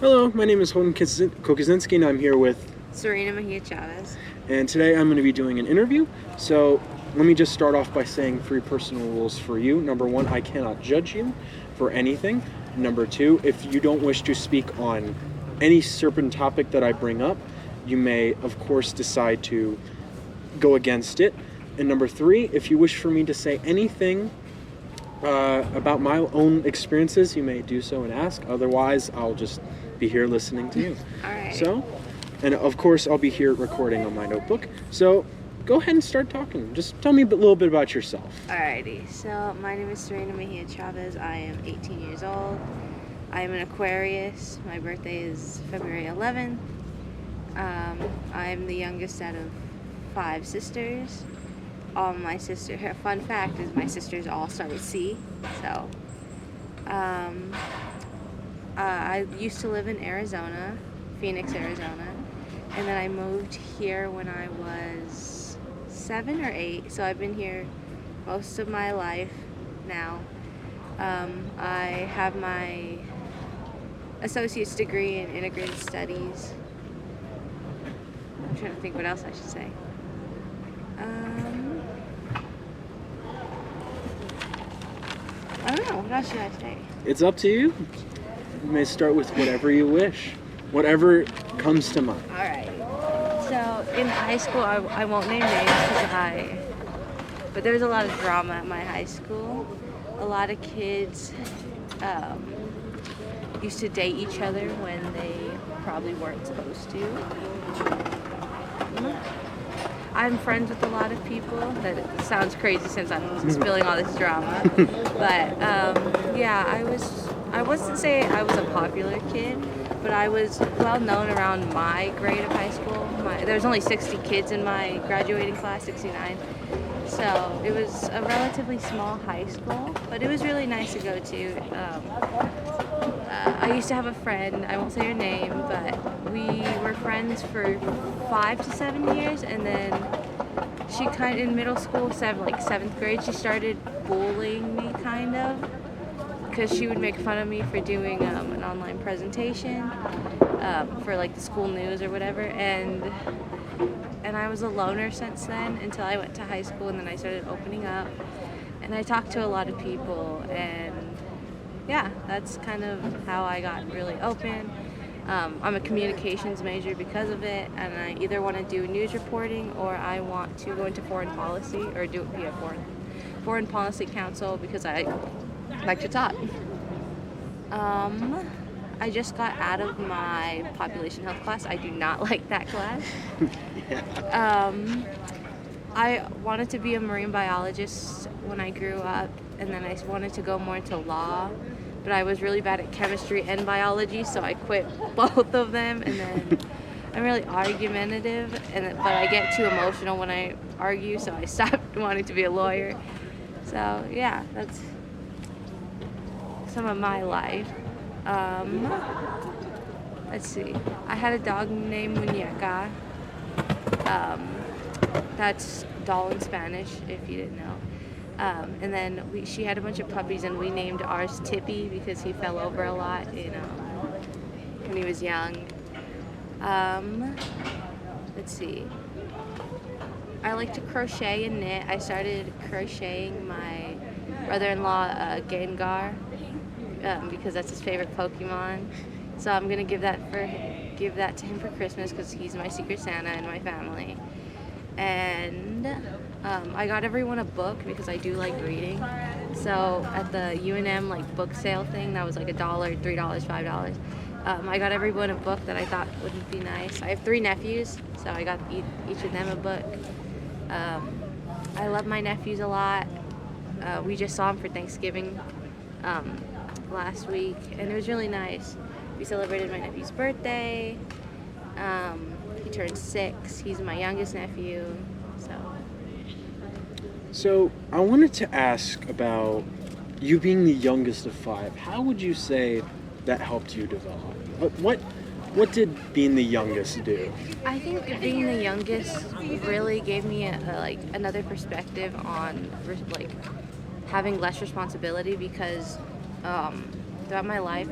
Hello, my name is Holden Kokazinski and I'm here with Cireena Mejia-Chavez. and today I'm going to be doing an interview. So let me just start off by saying 3 personal rules for you. Number 1, I cannot judge you for anything. Number 2, if you don't wish to speak on any certain topic that I bring up, you may of course decide to go against it. And number 3, if you wish for me to say anything about my own experiences, you may do so and ask. Otherwise, I'll just be here listening to you. All right. So, and of course, I'll be here recording on my notebook. So, go ahead and start talking. Just tell me a little bit about yourself. Alrighty. So my name is Cireena Mejia-Chavez. I am 18 years old. I am an Aquarius. My birthday is February 11th. I'm the youngest out of 5 sisters. All my sister. Fun fact is my sisters all start with C. So, I used to live in Arizona, Phoenix, Arizona, and then I moved here when I was 7 or 8. So I've been here most of my life now. I have my associate's degree in integrated studies. I'm trying to think what else I should say. I don't know. What else should I say? It's up to you. You may start with whatever you wish. Whatever comes to mind. All right. So in high school, I won't name names but there was a lot of drama at my high school. A lot of kids used to date each other when they probably weren't supposed to. I'm friends with a lot of people. That sounds crazy since I'm spilling all this drama. But yeah, I wasn't say I was a popular kid, but I was well known around my grade of high school. There was only 60 kids in my graduating class, 69. So it was a relatively small high school, but it was really nice to go to. I used to have a friend, I won't say her name, but we were friends for 5 to 7 years, and then she in middle school, 7th grade, she started bullying me kind of, because she would make fun of me for doing an online presentation for like the school news or whatever, and I was a loner since then until I went to high school, and then I started opening up, and I talked to a lot of people, and yeah, that's kind of how I got really open. I'm a communications major because of it, and I either want to do news reporting or I want to go into foreign policy or be a foreign policy counsel because I like to talk. I just got out of my population health class. I do not like that class. I wanted to be a marine biologist when I grew up, and then I wanted to go more into law, but I was really bad at chemistry and biology, so I quit both of them. And then I'm really argumentative, but I get too emotional when I argue, so I stopped wanting to be a lawyer. So yeah, that's some of my life. Let's see. I had a dog named Muñeca. That's doll in Spanish, if you didn't know. And then she had a bunch of puppies, and we named ours Tippy because he fell over a lot, when he was young. Let's see. I like to crochet and knit. I started crocheting my brother-in-law Gengar because that's his favorite Pokemon. So I'm gonna give that to him for Christmas because he's my secret Santa in my family. And I got everyone a book because I do like reading. So at the UNM book sale thing, that was like $1, $3, $5. I got everyone a book that I thought would be nice. I have 3 nephews, so I got each of them a book. I love my nephews a lot. We just saw them for Thanksgiving last week, and it was really nice. We celebrated my nephew's birthday. He turned 6. He's my youngest nephew. So I wanted to ask about you being the youngest of 5. How would you say that helped you develop? What did being the youngest do? I think being the youngest really gave me another perspective on having less responsibility because throughout my life,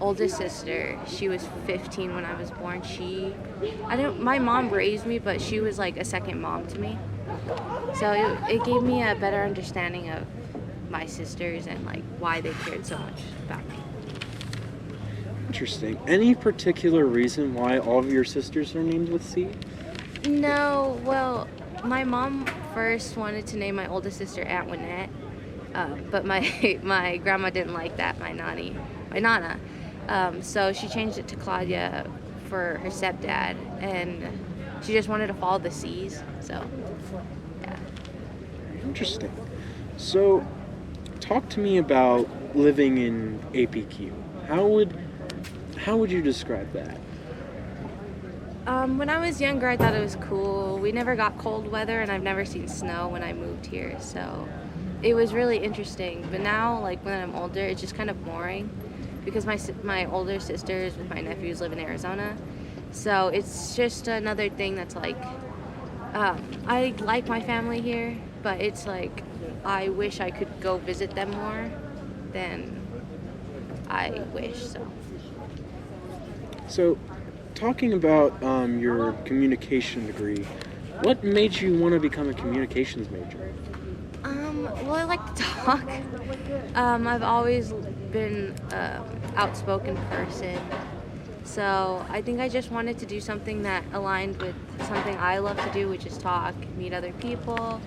oldest sister, she was 15 when I was born. My mom raised me, but she was like a second mom to me. So it gave me a better understanding of my sisters and like why they cared so much about me. Interesting. Any particular reason why all of your sisters are named with C? No, well, my mom first wanted to name my oldest sister Antoinette, but my grandma didn't like that, my nana. So she changed it to Claudia for her stepdad, and she just wanted to follow the C's. So, yeah. Interesting. So, talk to me about living in APQ. How would you describe that? When I was younger, I thought it was cool. We never got cold weather, and I've never seen snow when I moved here, so it was really interesting. But now, like when I'm older, it's just kind of boring because my older sisters with my nephews live in Arizona, so it's just another thing that's like I like my family here, but it's like I wish I could go visit them more than I wish. So, talking about your communication degree, what made you want to become a communications major? Well, I like to talk. I've always been outspoken person, so I think I just wanted to do something that aligned with something I love to do, which is talk, meet other people,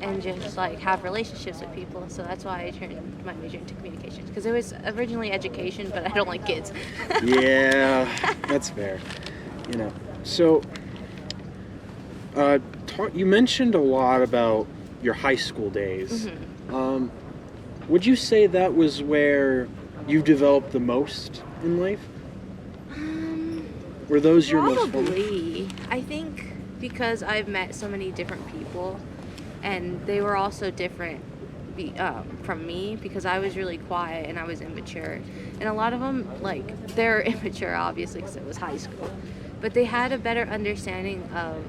and just like have relationships with people. So that's why I turned my major into communications, because it was originally education, but I don't like kids. Yeah, that's fair. So you mentioned a lot about your high school days. Mm-hmm. Would you say that was where you developed the most in life? Were those your most fun? Probably. I think because I've met so many different people, and they were also different from me, because I was really quiet and I was immature. And a lot of them, like, they're immature, obviously, because it was high school. But they had a better understanding of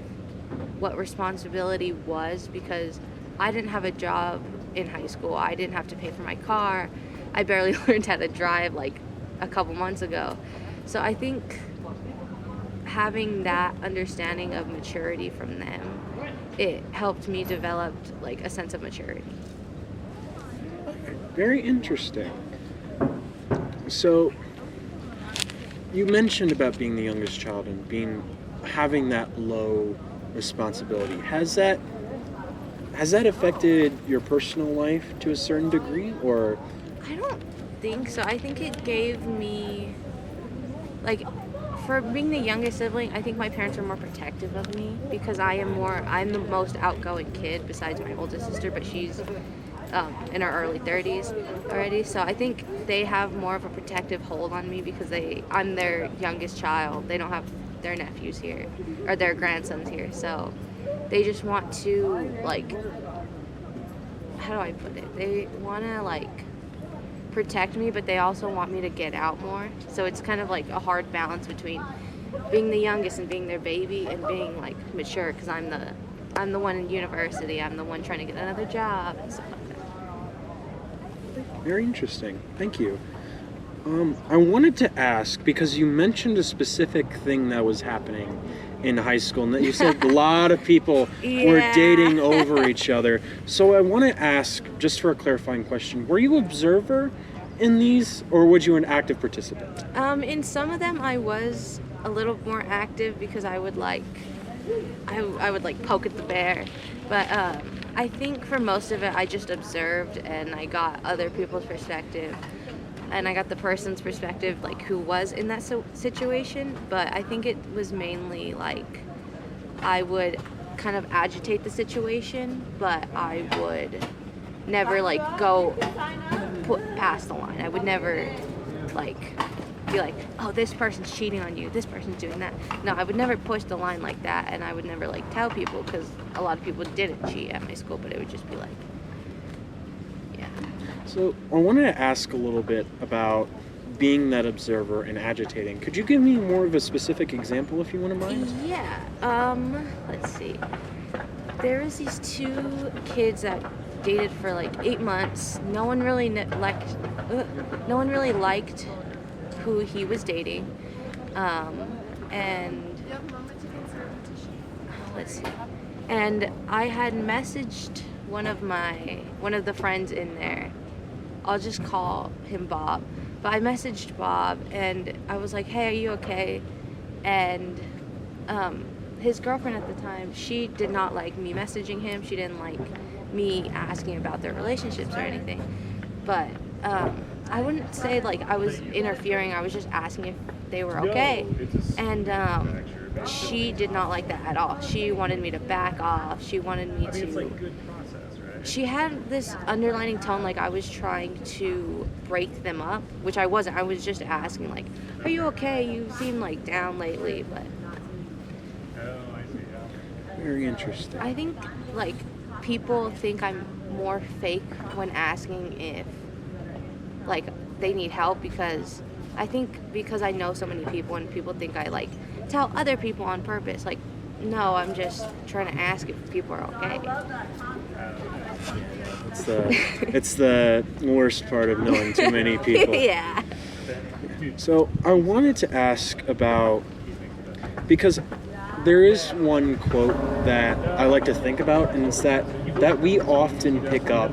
what responsibility was, because I didn't have a job in high school. I didn't have to pay for my car. I barely learned how to drive, like, a couple months ago. So I think having that understanding of maturity from them, it helped me develop like a sense of maturity. Very interesting. So you mentioned about being the youngest child and having that low responsibility. Has that affected your personal life to a certain degree, or? I don't think so. I think it gave me, like, for being the youngest sibling, I think my parents are more protective of me, because I'm the most outgoing kid besides my oldest sister, but she's in her early 30s already. So I think they have more of a protective hold on me, because I'm their youngest child. They don't have their nephews here, or their grandsons here. So they just want to, like, how do I put it? They want to, like, protect me, but they also want me to get out more. So it's kind of like a hard balance between being the youngest and being their baby, and being like mature, because I'm the one in university. I'm the one trying to get another job and stuff like that. Very interesting. Thank you. I wanted to ask, because you mentioned a specific thing that was happening in high school, and that you said a lot of people were dating over each other. So I want to ask, just for a clarifying question, were you an observer in these, or was you an active participant? In some of them I was a little more active, because I would like poke at the bear. But I think for most of it I just observed, and I got other people's perspective. And I got the person's perspective, like, who was in that situation. But I think it was mainly, like, I would kind of agitate the situation, but I would never, like, go put past the line. I would never, like, be like, oh, this person's cheating on you, this person's doing that. No, I would never push the line like that, and I would never, like, tell people, because a lot of people didn't cheat at my school, but it would just be like, yeah. So I wanted to ask a little bit about being that observer and agitating. Could you give me more of a specific example, if you wouldn't mind? Yeah. Let's see. There was these two kids that dated for like 8 months. No one really liked who he was dating, and let's see. And I had messaged one of the friends in there. I'll just call him Bob. But I messaged Bob and I was like, "Hey, are you okay?" And his girlfriend at the time, she did not like me messaging him. She didn't like me asking about their relationships or anything. But I wouldn't say like I was interfering. I was just asking if they were okay. And she did not like that at all. She wanted me to back off. She wanted me to... She had this underlining tone like I was trying to break them up, which I wasn't. I was just asking like, "Are you okay? You seem like down lately." But Very interesting. I think like people think I'm more fake when asking if like they need help, because I think because I know so many people and people think I like tell other people on purpose. Like, no, I'm just trying to ask if people are okay. It's the worst part of knowing too many people. Yeah. So I wanted to ask about, because there is one quote that I like to think about, and it's that we often pick up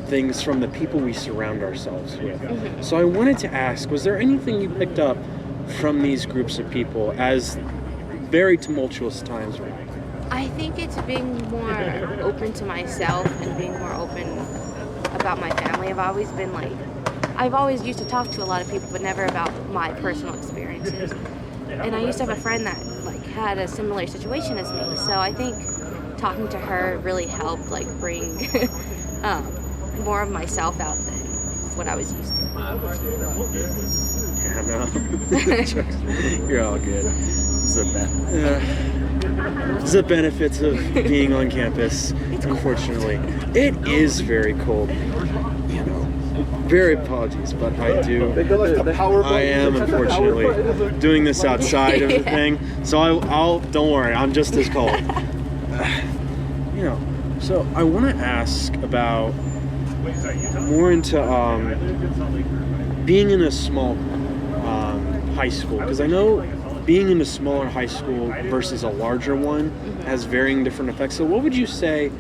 things from the people we surround ourselves with. Mm-hmm. So I wanted to ask, was there anything you picked up from these groups of people as very tumultuous times were? I think it's being more open to myself and being more open about my family. I've always used to talk to a lot of people, but never about my personal experiences. And I used to have a friend that like had a similar situation as me. So I think talking to her really helped like bring more of myself out than what I was used to. Yeah, no. You're all good. It's the benefits of being on campus, unfortunately. It is very cold. You know, very apologies, but I am unfortunately doing this outside of the thing. So I'll don't worry, I'm just as cold. You know, so I want to ask about more into being in a small high school, because I know being in a smaller high school versus a larger one has varying different effects. So what would you say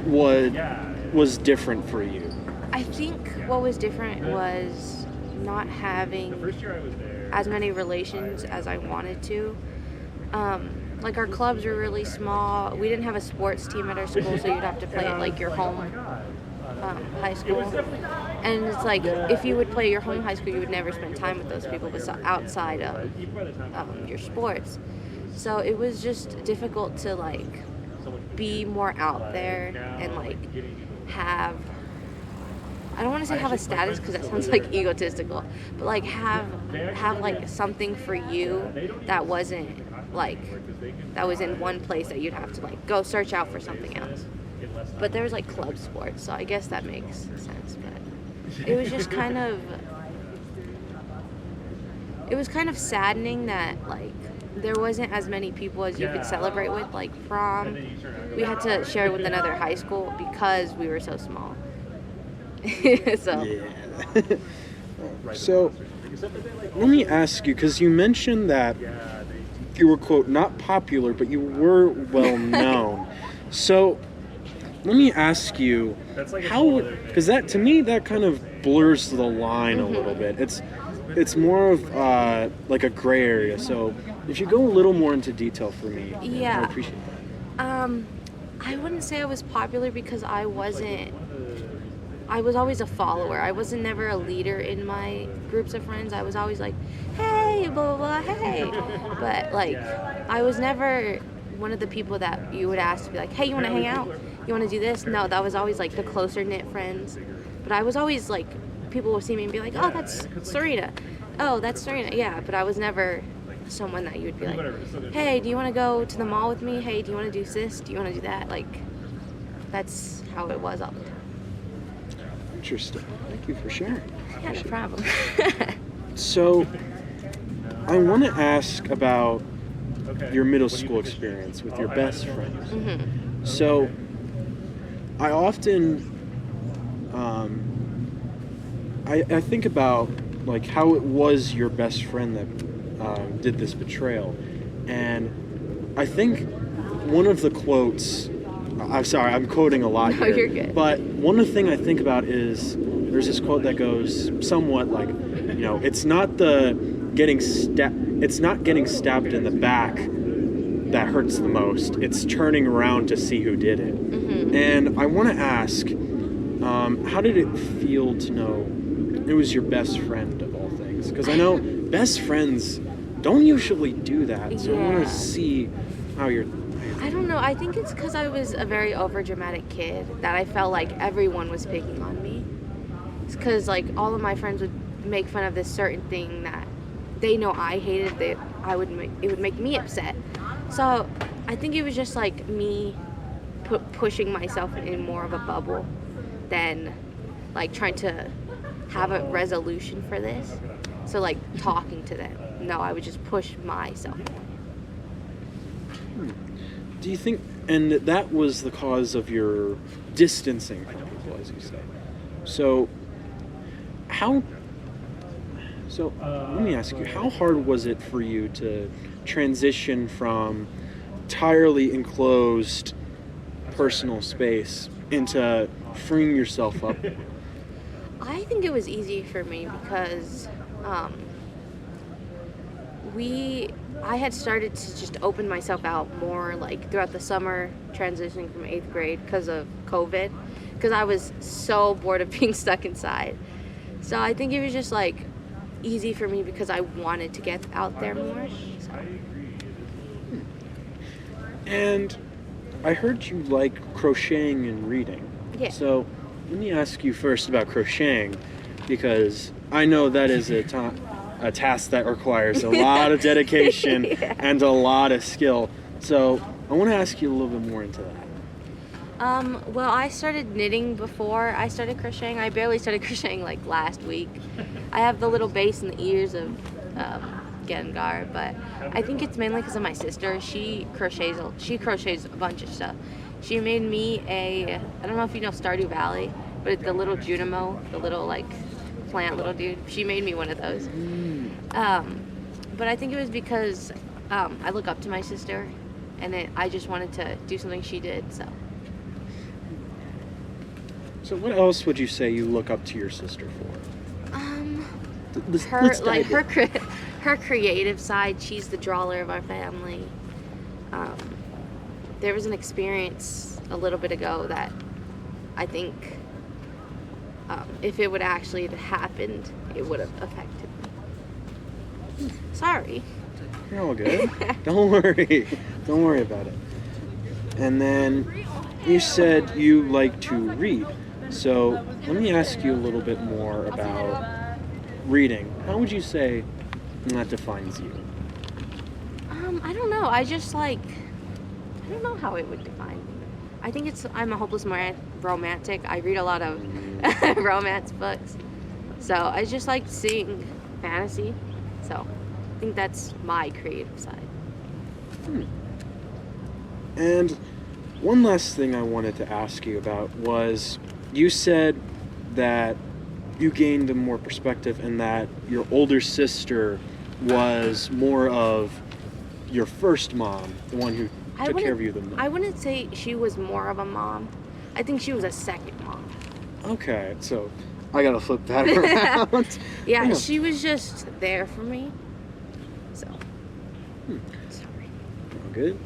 was different for you? I think what was different was not having as many relations as I wanted to. Like our clubs were really small. We didn't have a sports team at our school, so you'd have to play at like your home high school. And it's like if you would play your home high school, you would never spend time with those people outside of your sports. So it was just difficult to like be more out there and like have, I don't want to say have a status because that sounds like egotistical, but like have like something for you that wasn't like, that was in one place that you'd have to like go search out for something else. But there was like club sports, so I guess that makes sense. But it was just kind of saddening that like there wasn't as many people as you could celebrate with. Like prom, we had to share with another high school because we were so small. So. Yeah. So let me ask you, because you mentioned that you were, quote, not popular, but you were well known. So let me ask you, how, because that, to me, that kind of blurs the line a little bit. It's more of like a gray area. So if you go a little more into detail for me, yeah, I appreciate that. I wouldn't say I was popular because I was always a follower. I wasn't never a leader in my groups of friends. I was always like, hey, blah, blah, blah, hey. But like, I was never one of the people that you would ask to be like, hey, you want to hang out? You want to do this? No, that was always like the closer knit friends. But I was always like, people would see me and be like, oh, that's Cireena. Oh, that's Cireena. Yeah, but I was never someone that you would be like, hey, do you want to go to the mall with me? Hey, do you want to do this? Do you want to do that? Like, that's how it was all the time. Interesting. Thank you for sharing. Yeah, no problem. So I want to ask about your middle school experience with your best friends. Mm-hmm. So I often I think about like how it was your best friend that did this betrayal. And I think one of the quotes, I'm sorry, I'm quoting a lot No, here. you're good. But one of the things I think about is there's this quote that goes somewhat like, it's not getting stabbed in the back that hurts the most. It's turning around to see who did it. Mm-hmm. And I want to ask, how did it feel to know it was your best friend of all things? Because I know best friends don't usually do that. So I want to see how you're. I don't know. I think it's because I was a very overdramatic kid that I felt like everyone was picking on me. It's because like all of my friends would make fun of this certain thing that they know I hated. It would make me upset. So I think it was just like me pushing myself in more of a bubble than like trying to have a resolution for this. So like talking to them. No, I would just push myself. Do you think, and that was the cause of your distancing from people, as you say. So let me ask you, how hard was it for you to transition from entirely enclosed personal space into freeing yourself up? I think it was easy for me because I had started to just open myself out more like throughout the summer, transitioning from 8th grade because of COVID, because I was so bored of being stuck inside. So I think it was just like easy for me because I wanted to get out there more. So. And I heard you like crocheting and reading. Yeah. So let me ask you first about crocheting, because I know that is a task that requires a lot of dedication and a lot of skill. So I want to ask you a little bit more into that. Well, I started knitting before I started crocheting. I barely started crocheting like last week. I have the little base in the ears of Gengar, but I think it's mainly because of my sister. She crochets a bunch of stuff. She made me I don't know if you know Stardew Valley, but the little Junimo, the little like plant little dude. She made me one of those. But I think it was because I look up to my sister, and I just wanted to do something she did. So what else would you say you look up to your sister for? Her creative side. She's the drawer of our family. There was an experience a little bit ago that I think if it would actually have happened, it would have affected me. Sorry. You're all good. Don't worry. Don't worry about it. And then you said you like to read. So let me ask you a little bit more about reading. How would you say that defines you? I don't know. I don't know how it would define me. I think I'm a hopeless romantic. I read a lot of romance books. So I just like seeing fantasy. So I think that's my creative side. And one last thing I wanted to ask you about was, you said that you gained more perspective and that your older sister was more of your first mom, the one who took care of you the most. I wouldn't say she was more of a mom. I think she was a second mom. Okay, so I gotta flip that around. Yeah, she was just there for me. So, sorry. All good.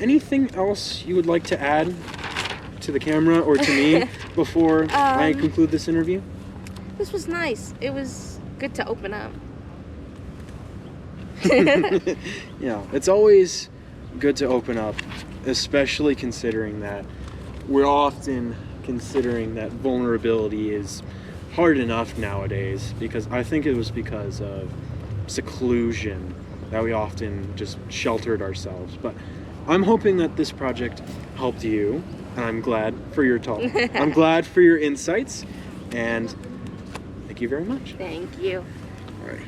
Anything else you would like to add to the camera or to me before I conclude this interview? This was nice. It was good to open up. Yeah, it's always good to open up, especially considering that we're often considering that vulnerability is hard enough nowadays, because I think it was because of seclusion that we often just sheltered ourselves. But I'm hoping that this project helped you, and I'm glad for your talk. I'm glad for your insights, and thank you very much. Thank you. All right.